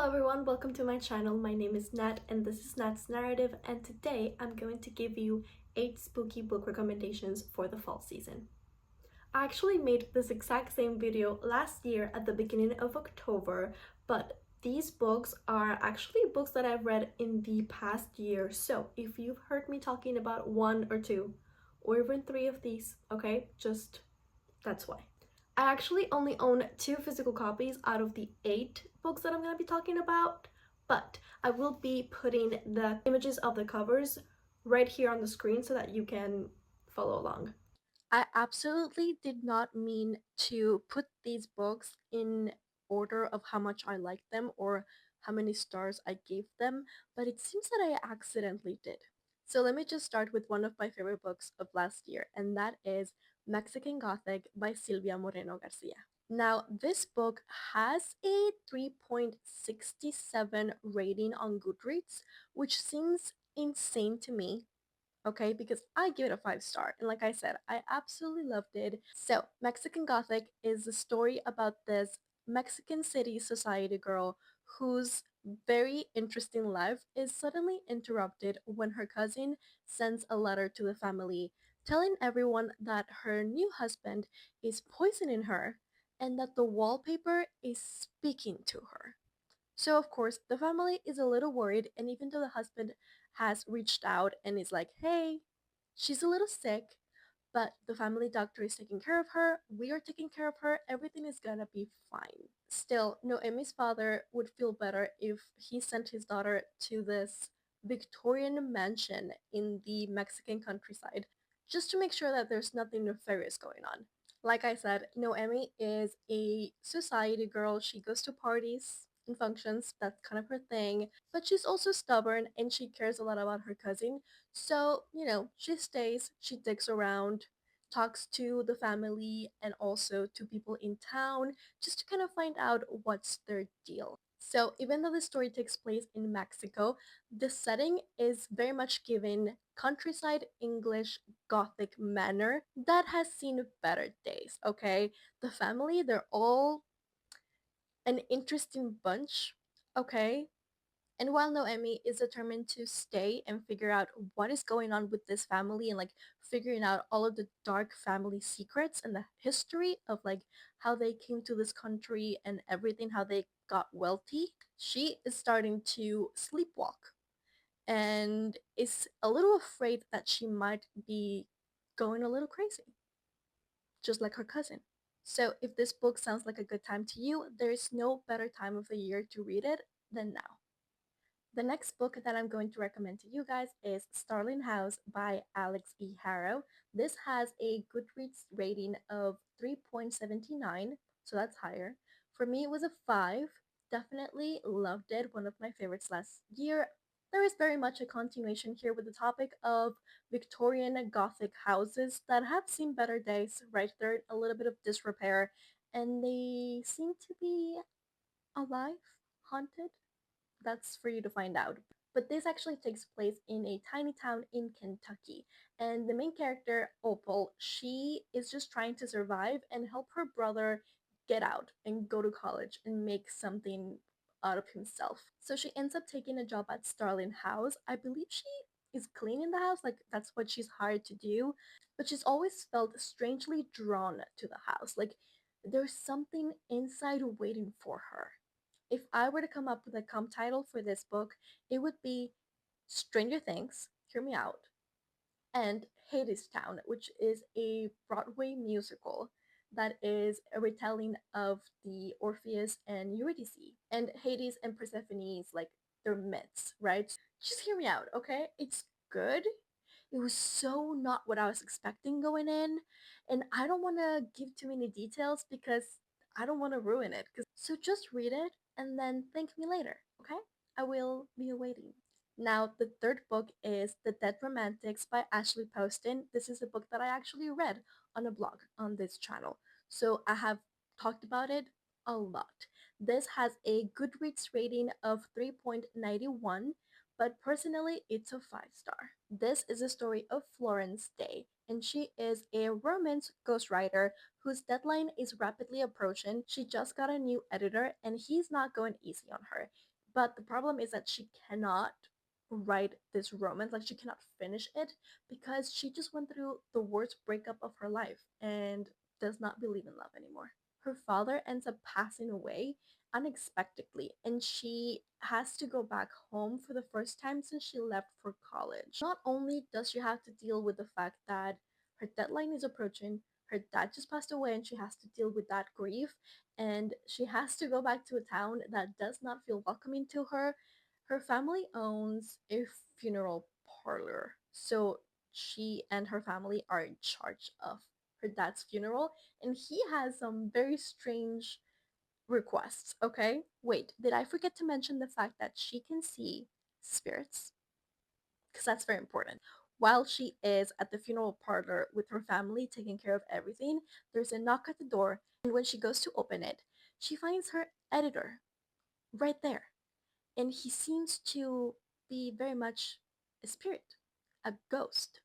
everyone, welcome to my channel. My name is Nat and this is Nat's Narrative, and today I'm going to give you 8 spooky book recommendations for the fall season. I actually made this exact same video last year at the beginning of October, but these books are actually books that I've read in the past year. So if you've heard me talking about one or two or even three of these, okay, just that's why. I actually only own 2 physical copies out of the 8 books that I'm going to be talking about, but I will be putting the images of the covers right here on the screen so that you can follow along. I absolutely did not mean to put these books in order of how much I liked them or how many stars I gave them, but it seems that I accidentally did. So let me just start with one of my favorite books of last year, and that is Mexican Gothic by Silvia Moreno Garcia. Now, this book has a 3.67 rating on Goodreads, which seems insane to me, okay, because I give it a 5 star, and like I said, I absolutely loved it. So Mexican Gothic is a story about this Mexican city society girl whose very interesting life is suddenly interrupted when her cousin sends a letter to the family telling everyone that her new husband is poisoning her and that the wallpaper is speaking to her. So, of course, the family is a little worried, and even though the husband has reached out and is like, hey, she's a little sick, but the family doctor is taking care of her, we are taking care of her, everything is gonna be fine. Still, Noemi's father would feel better if he sent his daughter to this Victorian mansion in the Mexican countryside just to make sure that there's nothing nefarious going on. Like I said, Noemi is a society girl. She goes to parties and functions, that's kind of her thing, but she's also stubborn and she cares a lot about her cousin. So, she stays, she digs around, talks to the family and also to people in town just to kind of find out what's their deal. So, even though the story takes place in Mexico, the setting is very much given countryside English Gothic manner that has seen better days, okay? The family, they're all an interesting bunch, okay? And while Noemi is determined to stay and figure out what is going on with this family and like figuring out all of the dark family secrets and the history of like how they came to this country and everything, how they got wealthy, she is starting to sleepwalk and is a little afraid that she might be going a little crazy, just like her cousin. So if this book sounds like a good time to you, there is no better time of the year to read it than now. The next book that I'm going to recommend to you guys is Starling House by Alex E. Harrow. This has a Goodreads rating of 3.79, so that's higher. For me, it was a 5. Definitely loved it. One of my favorites last year. There is very much a continuation here with the topic of Victorian Gothic houses that have seen better days, right? They're a little bit of disrepair, and they seem to be alive, haunted. That's for you to find out. But this actually takes place in a tiny town in Kentucky. And the main character, Opal, she is just trying to survive and help her brother get out and go to college and make something out of himself. So she ends up taking a job at Starling House. I believe she is cleaning the house, like that's what she's hired to do. But she's always felt strangely drawn to the house. Like there's something inside waiting for her. If I were to come up with a title for this book, it would be Stranger Things, hear me out, and Hadestown, which is a Broadway musical that is a retelling of the Orpheus and Eurydice. And Hades and Persephone's like their myths, right? Just hear me out, okay? It's good. It was so not what I was expecting going in, and I don't want to give too many details because I don't want to ruin it. So just read it and then thank me later, okay? I will be awaiting. Now, the third book is The Dead Romantics by Ashley Poston. This is a book that I actually read on a blog on this channel. So I have talked about it a lot. This has a Goodreads rating of 3.91, but personally, it's a 5 star. This is a story of Florence Day, and she is a romance ghostwriter whose deadline is rapidly approaching. She just got a new editor, and he's not going easy on her. But the problem is that she cannot write this romance, like she cannot finish it because she just went through the worst breakup of her life and does not believe in love anymore. Her father ends up passing away unexpectedly, and she has to go back home for the first time since she left for college. Not only does she have to deal with the fact that her deadline is approaching, her dad just passed away, and she has to deal with that grief, and she has to go back to a town that does not feel welcoming to her. Her family owns a funeral parlor, so she and her family are in charge of her dad's funeral, and he has some very strange requests. Okay, wait, did I forget to mention the fact that she can see spirits? Because that's very important. While she is at the funeral parlor with her family taking care of everything, there's a knock at the door, and when she goes to open it, she finds her editor right there. And he seems to be very much a spirit, a ghost.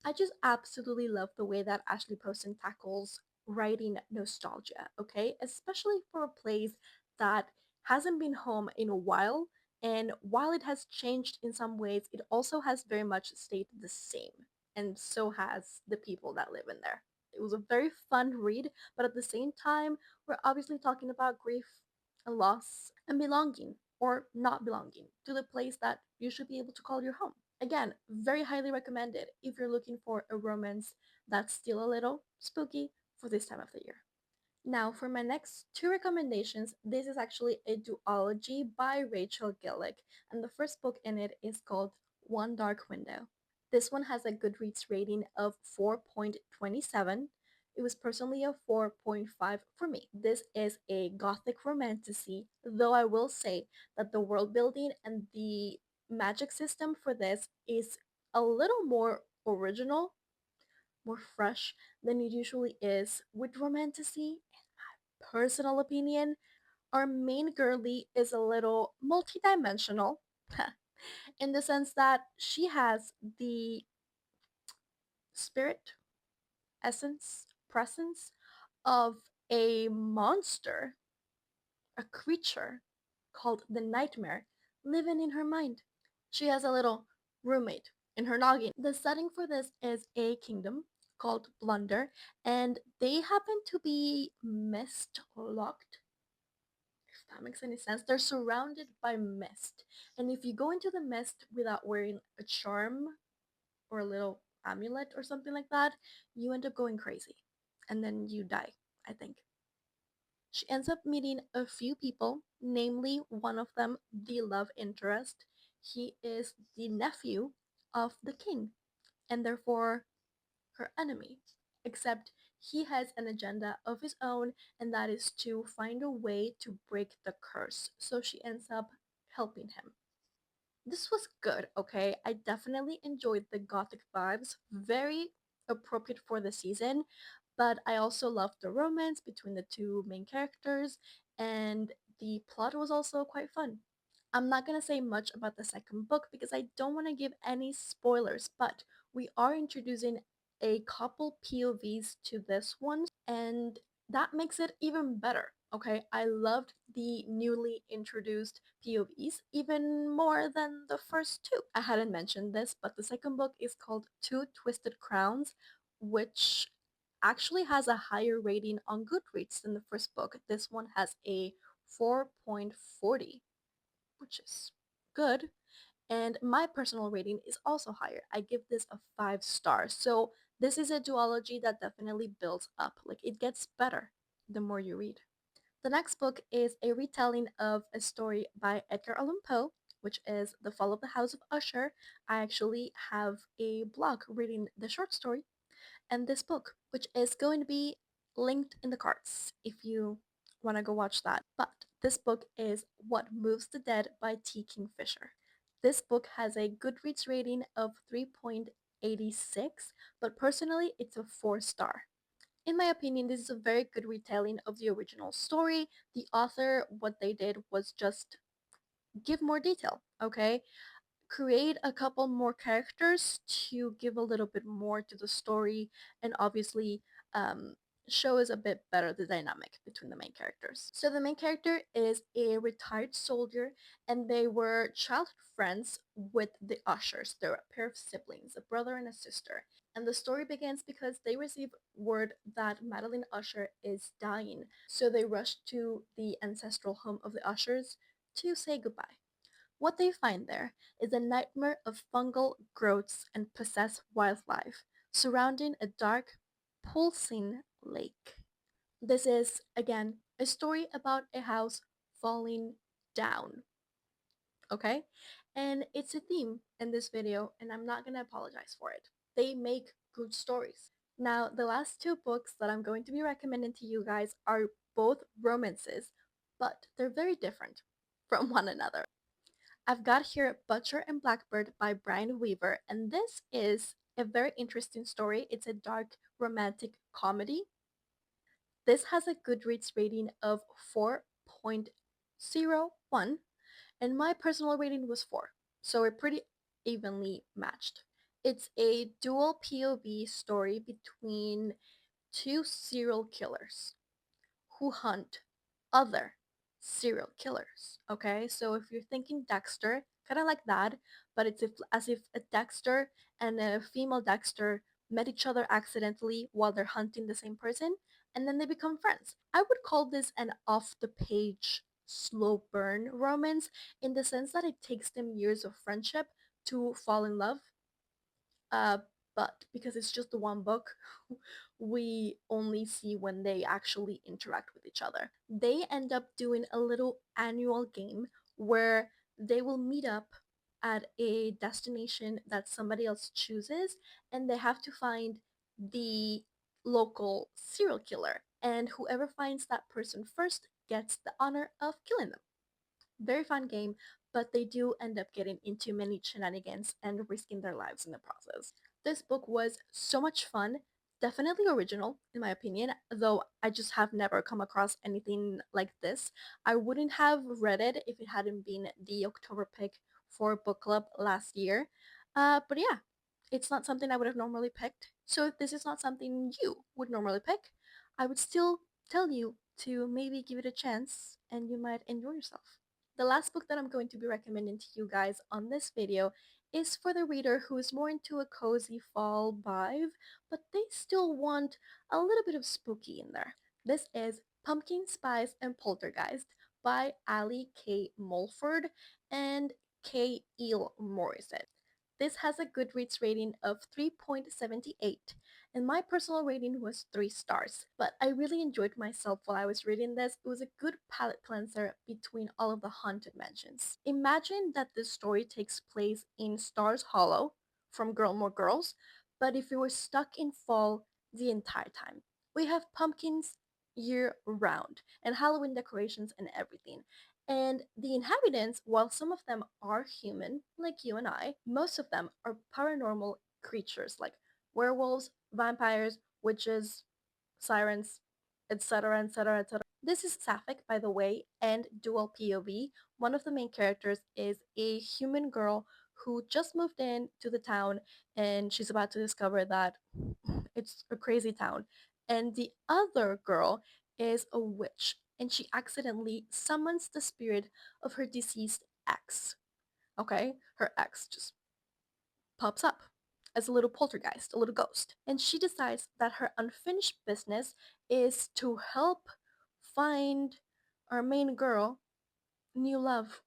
I just absolutely love the way that Ashley Poston tackles writing nostalgia, okay? Especially for a place that hasn't been home in a while. And while it has changed in some ways, it also has very much stayed the same. And so has the people that live in there. It was a very fun read, but at the same time, we're obviously talking about grief and loss and belonging or not belonging to the place that you should be able to call your home. Again, very highly recommended if you're looking for a romance that's still a little spooky for this time of the year. Now, for my next two recommendations, this is actually a duology by Rachel Gillick, and the first book in it is called One Dark Window. This one has a Goodreads rating of 4.27. It was personally a 4.5 for me. This is a gothic romantasy, though I will say that the world building and the magic system for this is a little more original, more fresh than it usually is with romantasy. Personal opinion, our main girly is a little multidimensional in the sense that she has the spirit, essence, presence of a monster, a creature called the Nightmare living in her mind. She has a little roommate in her noggin. The setting for this is a kingdom called Blunder, and they happen to be mist locked, if that makes any sense. They're surrounded by mist. And if you go into the mist without wearing a charm or a little amulet or something like that, you end up going crazy. And then you die, I think. She ends up meeting a few people, namely one of them, the love interest. He is the nephew of the king, and therefore her enemy. Except he has an agenda of his own, and that is to find a way to break the curse. So she ends up helping him. This was good, okay? I definitely enjoyed the gothic vibes, very appropriate for the season, but I also loved the romance between the two main characters, and the plot was also quite fun. I'm not gonna say much about the second book because I don't want to give any spoilers, but we are introducing a couple POVs to this one, and that makes it even better. Okay, I loved the newly introduced POVs even more than the first two. I hadn't mentioned this, but the second book is called Two Twisted Crowns, which actually has a higher rating on Goodreads than the first book. This one has a 4.40, which is good. And my personal rating is also higher. I give this a 5 stars. So this is a duology that definitely builds up. Like it gets better the more you read. The next book is a retelling of a story by Edgar Allan Poe, which is The Fall of the House of Usher. I actually have a blog reading the short story and this book, which is going to be linked in the cards if you want to go watch that. But this book is What Moves the Dead by T. Kingfisher. This book has a Goodreads rating of 3.86, but personally, it's a 4 star. In my opinion, this is a very good retelling of the original story. The author, what they did was just give more detail, okay? Create a couple more characters to give a little bit more to the story, and obviously shows a bit better the dynamic between the main characters. So the main character is a retired soldier, and they were childhood friends with the ushers. They're a pair of siblings, a brother and a sister. And the story begins because they receive word that Madeline Usher is dying. So they rush to the ancestral home of the Ushers to say goodbye. What they find there is a nightmare of fungal growths and possessed wildlife surrounding a dark, pulsing lake. This is, again, a story about a house falling down, okay? And it's a theme in this video, and I'm not gonna apologize for it. They make good stories. Now, the last two books that I'm going to be recommending to you guys are both romances, but they're very different from one another. I've got here Butcher and Blackbird by Brian Weaver, and this is a very interesting story. It's a dark romantic comedy. This has a Goodreads rating of 4.01, and my personal rating was 4, so we're pretty evenly matched. It's a dual POV story between two serial killers who hunt other serial killers. Okay, so if you're thinking Dexter, kind of like that, but it's as if a Dexter and a female Dexter met each other accidentally while they're hunting the same person, and then they become friends. I would call this an off the page slow burn romance in the sense that it takes them years of friendship to fall in love, uh, but because it's just the one book, we only see when they actually interact with each other. They end up doing a little annual game where they will meet up at a destination that somebody else chooses, and they have to find the local serial killer. And whoever finds that person first gets the honor of killing them. Very fun game, but they do end up getting into many shenanigans and risking their lives in the process. This book was so much fun, definitely original in my opinion, though I just have never come across anything like this. I wouldn't have read it if it hadn't been the October pick for book club last year. But yeah, it's not something I would have normally picked. So if this is not something you would normally pick, I would still tell you to maybe give it a chance and you might enjoy yourself. The last book that I'm going to be recommending to you guys on this video is for the reader who is more into a cozy fall vibe, but they still want a little bit of spooky in there. This is Pumpkin Spice and Poltergeist by Ali K. Mulford and K. Eel Morrison. This has a Goodreads rating of 3.78, and my personal rating was 3 stars. But I really enjoyed myself while I was reading this. It was a good palate cleanser between all of the haunted mansions. Imagine that this story takes place in Stars Hollow from Girl More Girls, but if you were stuck in fall the entire time. We have pumpkins year round and Halloween decorations and everything. And the inhabitants, while some of them are human, like you and I, most of them are paranormal creatures like werewolves, vampires, witches, sirens, etc., etc., etc. This is sapphic, by the way, and dual POV. One of the main characters is a human girl who just moved in to the town and she's about to discover that it's a crazy town. And the other girl is a witch and she accidentally summons the spirit of her deceased ex. Okay? Her ex just pops up as a little poltergeist, a little ghost. And she decides that her unfinished business is to help find our main girl new love,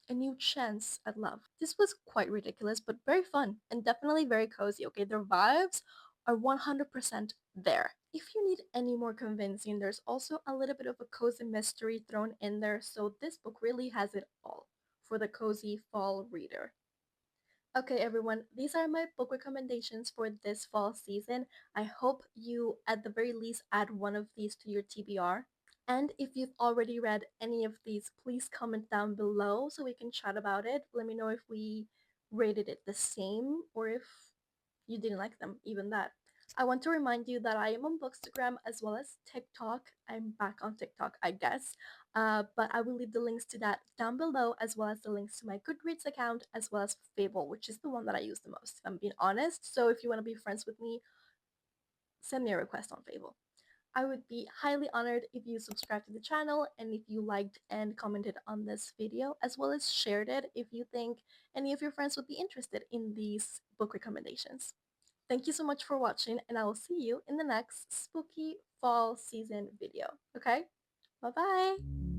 a new chance at love. This was quite ridiculous, but very fun and definitely very cozy. Okay, their vibes are 100% there. If you need any more convincing, there's also a little bit of a cozy mystery thrown in there, so this book really has it all for the cozy fall reader. Okay, everyone, these are my book recommendations for this fall season. I hope you, at the very least, add one of these to your TBR. And if you've already read any of these, please comment down below so we can chat about it. Let me know if we rated it the same or if you didn't like them, even that. I want to remind you that I am on Bookstagram as well as TikTok. I'm back on TikTok, I guess. But I will leave the links to that down below, as well as the links to my Goodreads account, as well as Fable, which is the one that I use the most, if I'm being honest. So if you want to be friends with me, send me a request on Fable. I would be highly honored if you subscribe to the channel and if you liked and commented on this video, as well as shared it if you think any of your friends would be interested in these book recommendations. Thank you so much for watching, and I will see you in the next spooky fall season video. Okay? Bye bye!